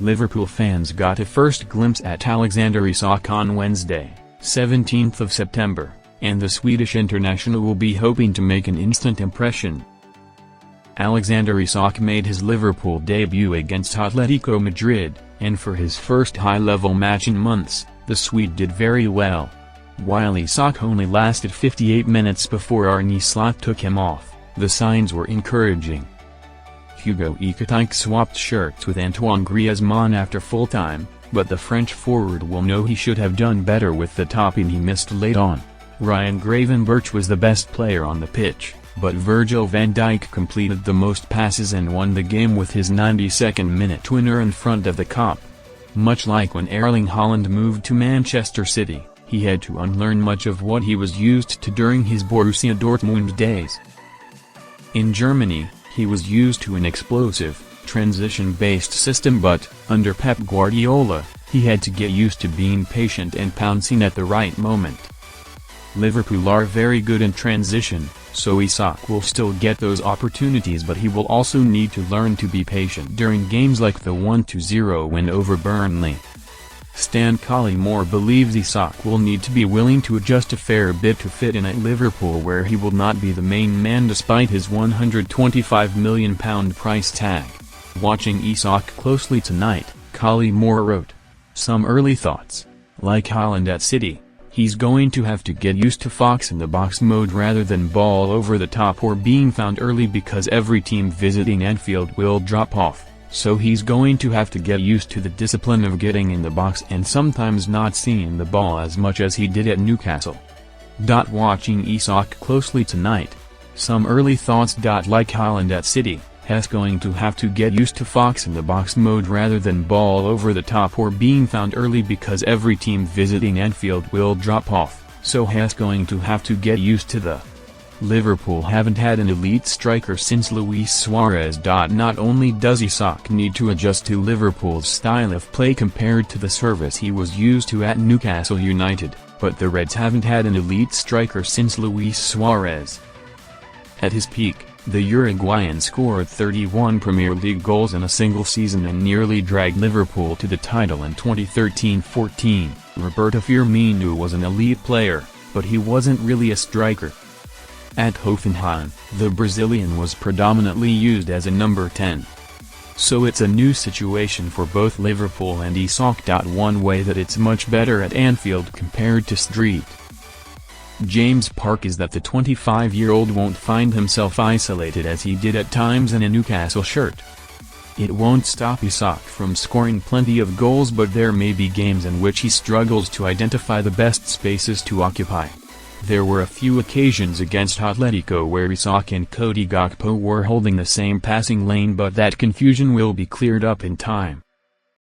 Liverpool fans got a first glimpse at Alexander Isak on Wednesday, 17th of September, and the Swedish international will be hoping to make an instant impression. Alexander Isak made his Liverpool debut against Atletico Madrid, and for his first high-level match in months, the Swede did very well. While Isak only lasted 58 minutes before Arne Slot took him off, the signs were encouraging. Hugo Ekitike swapped shirts with Antoine Griezmann after full-time, but the French forward will know he should have done better with the topping he missed late on. Ryan Gravenberch was the best player on the pitch, but Virgil van Dijk completed the most passes and won the game with his 92nd minute winner in front of the Kop. Much like when Erling Haaland moved to Manchester City, he had to unlearn much of what he was used to during his Borussia Dortmund days. In Germany, he was used to an explosive, transition-based system, but, under Pep Guardiola, he had to get used to being patient and pouncing at the right moment. Liverpool are very good in transition, so Isak will still get those opportunities, but he will also need to learn to be patient during games like the 1-0 win over Burnley. Stan Collymore believes Isak will need to be willing to adjust a fair bit to fit in at Liverpool, where he will not be the main man despite his £125 million price tag. Watching Isak closely tonight, Collymore wrote. Some early thoughts. Like Haaland at City, he's going to have to get used to fox-in-the-box mode rather than ball over the top or being found early, because every team visiting Anfield will drop off. So he's going to have to get used to the discipline of getting in the box and sometimes not seeing the ball as much as he did at Newcastle. Watching Isak closely tonight. Some early thoughts. Like Haaland at City, he's going to have to get used to fox-in-the-box mode rather than ball over the top or being found early, because every team visiting Anfield will drop off, so he's going to have to get used to the Liverpool haven't had an elite striker since Luis Suarez. Not only does Isak need to adjust to Liverpool's style of play compared to the service he was used to at Newcastle United, but the Reds haven't had an elite striker since Luis Suarez. At his peak, the Uruguayan scored 31 Premier League goals in a single season and nearly dragged Liverpool to the title in 2013-14. Roberto Firmino was an elite player, but he wasn't really a striker. At Hoffenheim, the Brazilian was predominantly used as a number 10. So it's a new situation for both Liverpool and Isak. One way that it's much better at Anfield compared to Street James Park is that the 25-year-old won't find himself isolated as he did at times in a Newcastle shirt. It won't stop Isak from scoring plenty of goals, but there may be games in which he struggles to identify the best spaces to occupy. There were a few occasions against Atletico where Isak and Cody Gakpo were holding the same passing lane, but that confusion will be cleared up in time.